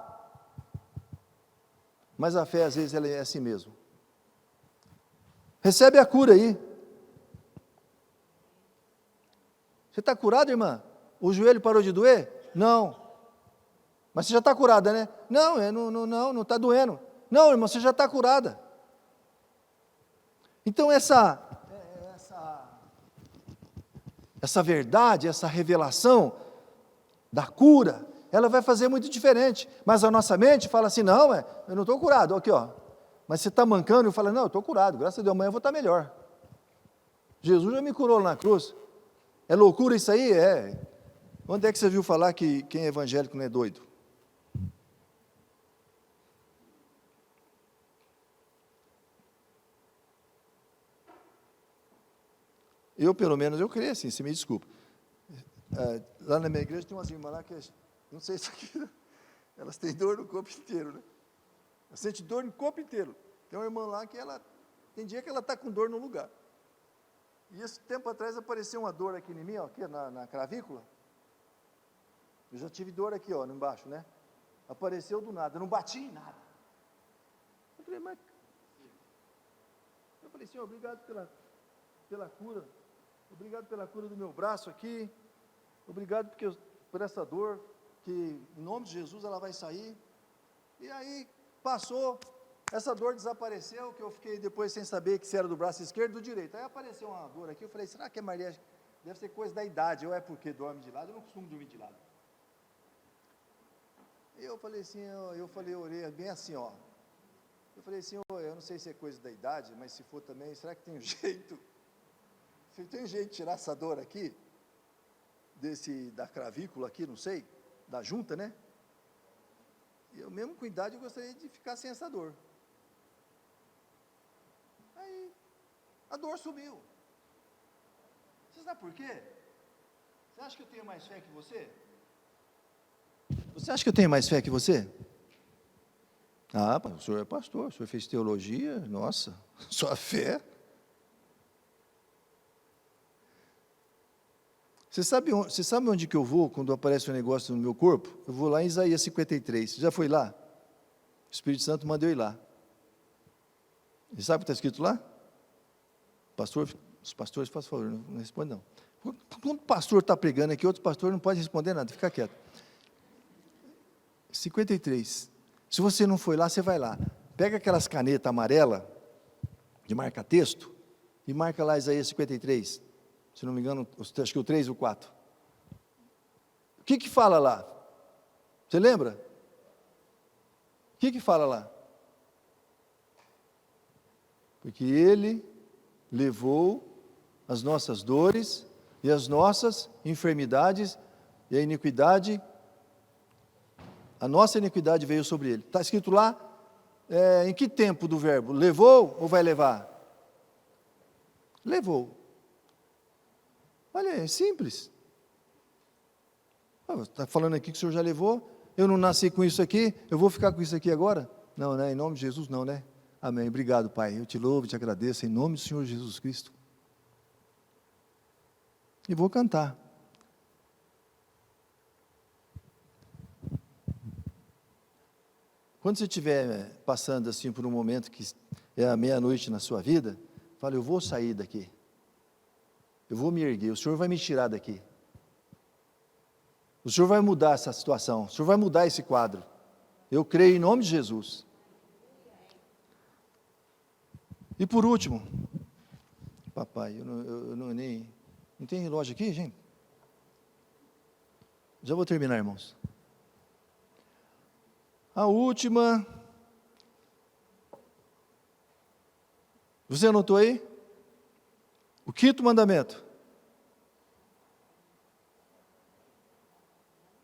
Mas a fé, às vezes, ela é assim mesmo. Recebe a cura aí. Você está curado, irmã? O joelho parou de doer? Não. Mas você já está curada, né? Não está doendo. Não, irmã, você já está curada. Então, essa verdade, essa revelação da cura, ela vai fazer muito diferente. Mas a nossa mente fala assim: não, eu não estou curado. Aqui, Mas você está mancando e fala: não, eu estou curado, graças a Deus, amanhã eu vou estar melhor. Jesus já me curou lá na cruz. É loucura isso aí? É. Onde é que você viu falar que quem é evangélico não é doido? Eu, pelo menos, eu creio assim, você me desculpa. Lá na minha igreja tem umas irmãs lá que, não sei se aqui, elas têm dor no corpo inteiro, né? Ela sente dor no corpo inteiro. Tem uma irmã lá que tem dia que ela está com dor no lugar. E esse tempo atrás apareceu uma dor aqui em mim, aqui na clavícula. Eu já tive dor aqui, embaixo, né? Apareceu do nada, eu não bati em nada. Eu falei, Senhor, obrigado pela cura. Obrigado pela cura do meu braço aqui. Obrigado por essa dor, que em nome de Jesus ela vai sair. E aí passou, essa dor desapareceu, que eu fiquei depois sem saber se era do braço esquerdo ou do direito. Aí apareceu uma dor aqui, eu falei, será que é Maria? Deve ser coisa da idade, ou é porque dorme de lado, eu não costumo dormir de lado. Eu falei assim, eu orei bem assim, Eu falei, Senhor, eu não sei se é coisa da idade, mas se for também, será que tem um jeito? Se tem um jeito de tirar essa dor aqui, da clavícula aqui, não sei, da junta, né? E eu mesmo com idade, eu gostaria de ficar sem essa dor. Aí, a dor sumiu. Você sabe por quê? Você acha que eu tenho mais fé que você? Você acha que eu tenho mais fé que você? Ah, o senhor é pastor, o senhor fez teologia, nossa, sua fé. Você sabe onde que eu vou quando aparece um negócio no meu corpo? Eu vou lá em Isaías 53. Você já foi lá? O Espírito Santo mandou eu ir lá. Você sabe o que está escrito lá? Os pastores, faz favor, não responde não. Quando o pastor está pregando aqui, outro pastor não pode responder nada, fica quieto. 53. Se você não foi lá, você vai lá. Pega aquelas canetas amarelas, de marca texto, e marca lá Isaías 53. Se não me engano, acho que o 3 e o 4. O que fala lá? Você lembra? O que fala lá? Porque Ele levou as nossas dores e as nossas enfermidades e a iniquidade, a nossa iniquidade veio sobre Ele. Está escrito lá, em que tempo do verbo? Levou ou vai levar? Levou. Olha, é simples. Está falando aqui que o senhor já levou, eu não nasci com isso aqui, eu vou ficar com isso aqui agora? Não, né? Em nome de Jesus não, né? Amém, obrigado Pai, eu te louvo, te agradeço, em nome do Senhor Jesus Cristo. E vou cantar. Quando você estiver passando assim por um momento que é a meia-noite na sua vida, fale, eu vou sair daqui. Eu vou me erguer, o Senhor vai me tirar daqui. O Senhor vai mudar essa situação, o Senhor vai mudar esse quadro. Eu creio em nome de Jesus. E por último, papai, não tem relógio aqui, gente? Já vou terminar, irmãos. A última, você anotou aí? O 5º mandamento.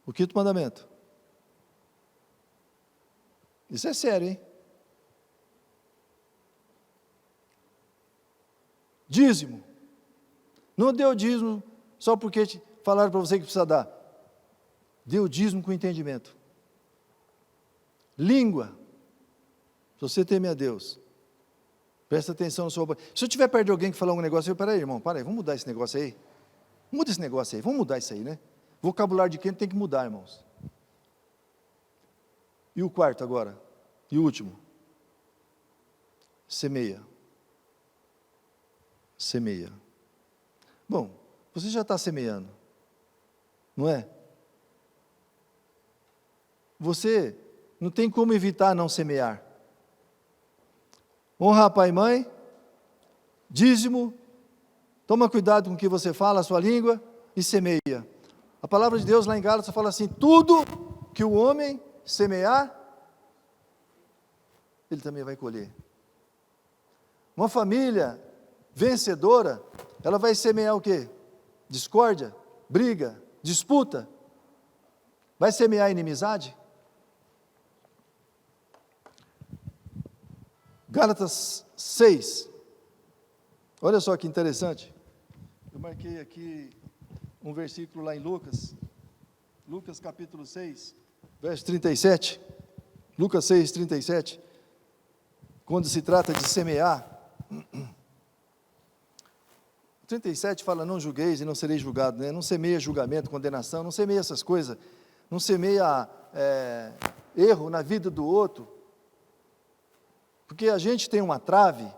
O 5º mandamento. Isso é sério, hein? Dízimo. Não dê o dízimo só porque falaram para você que precisa dar. Dê o dízimo com entendimento. Língua. Se você teme a Deus, presta atenção no seu... Se eu estiver perto de alguém que falar um negócio, eu, peraí, irmão, vamos mudar esse negócio aí. Muda esse negócio aí, vamos mudar isso aí, né? Vocabulário de quem tem que mudar, irmãos. E o 4º agora, e o último. Semeia. Semeia. Bom, você já está semeando, não é? Você não tem como evitar não semear. Honra pai e mãe, dízimo, toma cuidado com o que você fala, a sua língua, e semeia. A palavra de Deus lá em Gálatas fala assim, tudo que o homem semear, ele também vai colher. Uma família vencedora, ela vai semear o quê? Discórdia, briga, disputa. Vai semear inimizade? Gálatas 6. Olha só que interessante. Eu marquei aqui um versículo lá em Lucas. Lucas capítulo 6, verso 37. Lucas 6, 37. Quando se trata de semear. 37 fala, não julgueis e não sereis julgados, né? Não semeia julgamento, condenação, não semeia essas coisas, não semeia erro na vida do outro, porque a gente tem uma trave,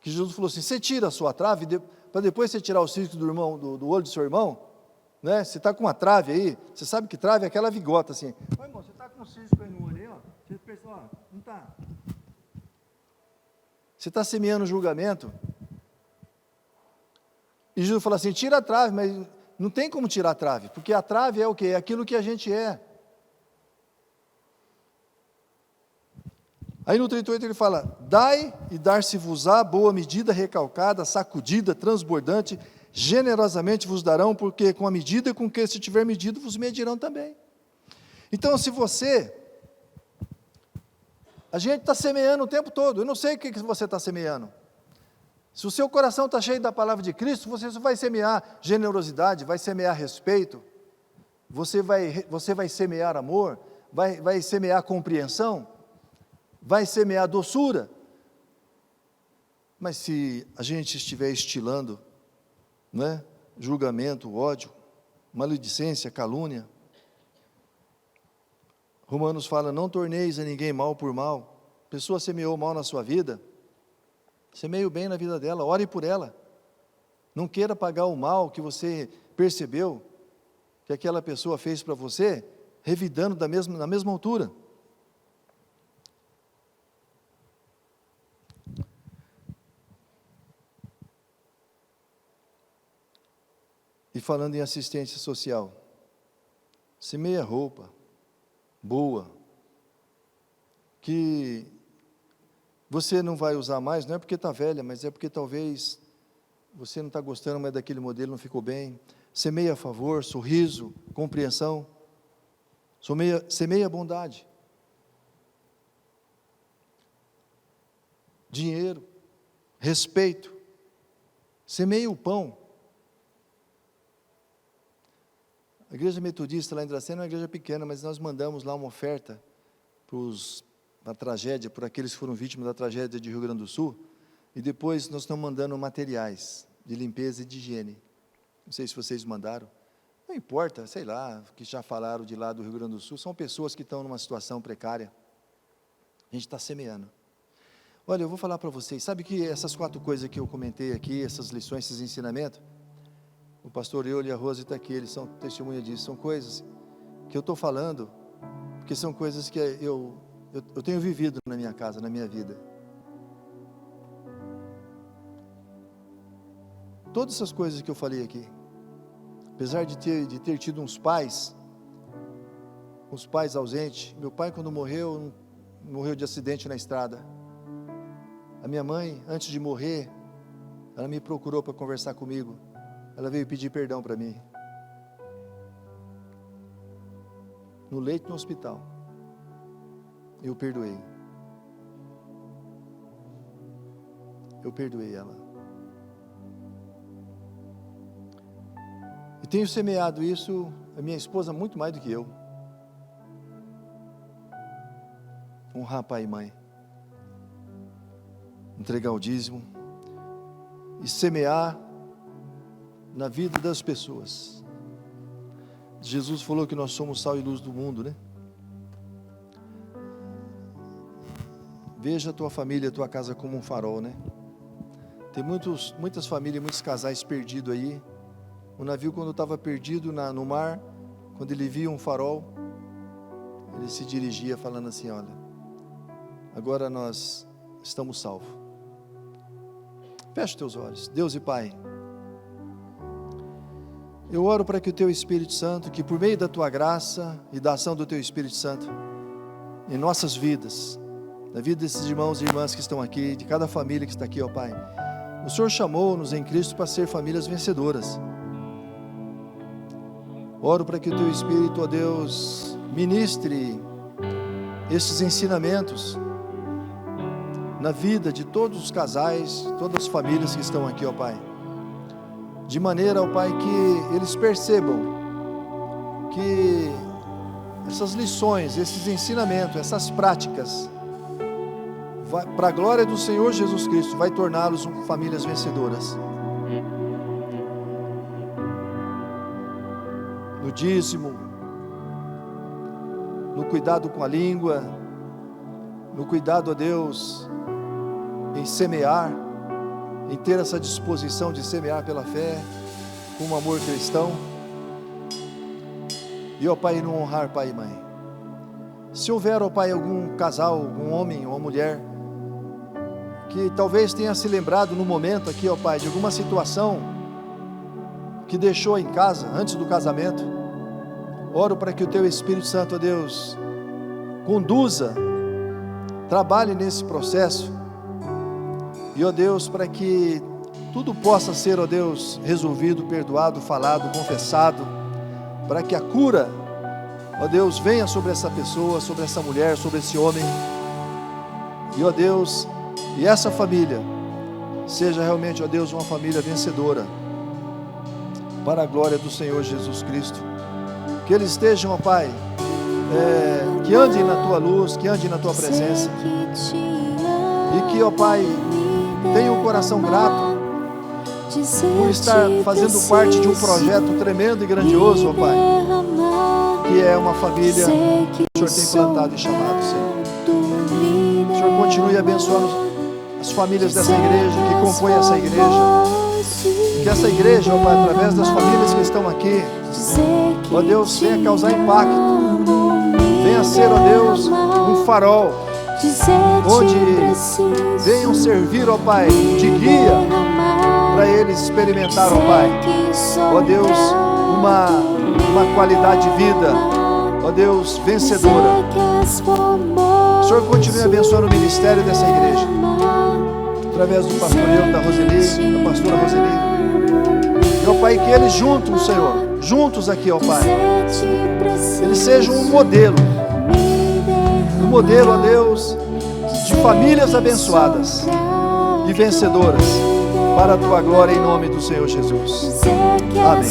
que Jesus falou assim, você tira a sua trave, para depois você tirar o cisco do irmão, do olho do seu irmão, né? Você está com uma trave aí, você sabe que trave é aquela vigota assim, ô irmão, você está com um cisco aí no olho aí, ó, você pensa, ó, não está, você está semeando julgamento. E Jesus falou assim, tira a trave, mas não tem como tirar a trave, porque a trave é o quê? É aquilo que a gente é. Aí no 38 ele fala, dai e dar-se-vos-á boa medida, recalcada, sacudida, transbordante, generosamente vos darão, porque com a medida com que se tiver medido, vos medirão também. Então se a gente está semeando o tempo todo, eu não sei o que você está semeando. Se o seu coração está cheio da palavra de Cristo, você só vai semear generosidade, vai semear respeito, você vai semear amor, vai semear compreensão, vai semear doçura. Mas se a gente estiver estilando, né, julgamento, ódio, maledicência, calúnia, Romanos fala, não torneis a ninguém mal por mal. A pessoa semeou mal na sua vida, semeie o bem na vida dela, ore por ela. Não queira pagar o mal que você percebeu que aquela pessoa fez para você, revidando na mesma altura. E falando em assistência social, semeia roupa boa, que você não vai usar mais, não é porque está velha, mas é porque talvez você não está gostando mais daquele modelo, não ficou bem. Semeia favor, sorriso, compreensão, semeia bondade, dinheiro, respeito, semeia o pão. A igreja metodista lá em Dracena é uma igreja pequena, mas nós mandamos lá uma oferta para a tragédia, por aqueles que foram vítimas da tragédia de Rio Grande do Sul, e depois nós estamos mandando materiais de limpeza e de higiene. Não sei se vocês mandaram, não importa, sei lá, que já falaram de lá do Rio Grande do Sul, são pessoas que estão numa situação precária, a gente está semeando. Olha, eu vou falar para vocês, sabe que essas 4 coisas que eu comentei aqui, essas lições, esses ensinamentos, o pastor Eulio e a Rose está aqui, eles são testemunha disso, são coisas que eu estou falando, porque são coisas que eu tenho vivido na minha casa, na minha vida. Todas essas coisas que eu falei aqui, apesar de ter tido uns pais ausentes, meu pai quando morreu de acidente na estrada. A minha mãe, antes de morrer, ela me procurou para conversar comigo. Ela veio pedir perdão para mim. No leito no hospital. Eu perdoei. Eu perdoei ela. E tenho semeado isso, a minha esposa muito mais do que eu. Honrar pai e mãe. Entregar o dízimo. E semear na vida das pessoas. Jesus falou que nós somos sal e luz do mundo, né? Veja a tua família, a tua casa como um farol, né? Tem muitas famílias, muitos casais perdidos aí. O navio, quando estava perdido no mar, quando ele via um farol, ele se dirigia falando assim, olha, agora nós estamos salvos. Feche teus olhos. Deus e Pai, eu oro para que o Teu Espírito Santo, que por meio da Tua graça e da ação do Teu Espírito Santo, em nossas vidas, na vida desses irmãos e irmãs que estão aqui, de cada família que está aqui, ó Pai, o Senhor chamou-nos em Cristo para ser famílias vencedoras. Oro para que o Teu Espírito, ó Deus, ministre esses ensinamentos na vida de todos os casais, todas as famílias que estão aqui, ó Pai. De maneira, ó Pai, que eles percebam que essas lições, esses ensinamentos, essas práticas, para a glória do Senhor Jesus Cristo, vai torná-los famílias vencedoras. No dízimo, no cuidado com a língua, no cuidado a Deus, em semear, em ter essa disposição de semear pela fé, com um amor cristão, e ó Pai, não honrar pai e mãe. Se houver, ó Pai, algum casal, algum homem ou uma mulher, que talvez tenha se lembrado no momento aqui, ó Pai, de alguma situação que deixou em casa, antes do casamento, oro para que o Teu Espírito Santo, ó Deus, conduza, trabalhe nesse processo, e ó Deus, para que tudo possa ser, ó Deus, resolvido, perdoado, falado, confessado, para que a cura, ó Deus, venha sobre essa pessoa, sobre essa mulher, sobre esse homem, e ó Deus, e essa família seja realmente, ó Deus, uma família vencedora, para a glória do Senhor Jesus Cristo. Que eles estejam, ó Pai, que andem na Tua luz, que andem na Tua presença, e que, ó Pai, tenham um coração grato por estar fazendo parte de um projeto tremendo e grandioso, ó Pai, que é uma família que o Senhor tem plantado e chamado, Senhor. O Senhor continue abençoando as famílias dessa igreja, que compõem essa igreja, que essa igreja, ó Pai, através das famílias que estão aqui, ó Deus, venha causar impacto, venha ser, ó Deus, um farol, onde venham servir, ó Pai, de guia, para eles experimentar, ó Pai, ó Deus, uma qualidade de vida, ó Deus, vencedora. O Senhor continue abençoando o ministério dessa igreja, através do pastor Leandro, da Roseli, da pastora Roseli. E, ó Pai, que eles juntos, Senhor, juntos aqui, ó Pai, eles sejam um modelo, ó Deus, de famílias abençoadas e vencedoras, para a Tua glória, em nome do Senhor Jesus. Amém.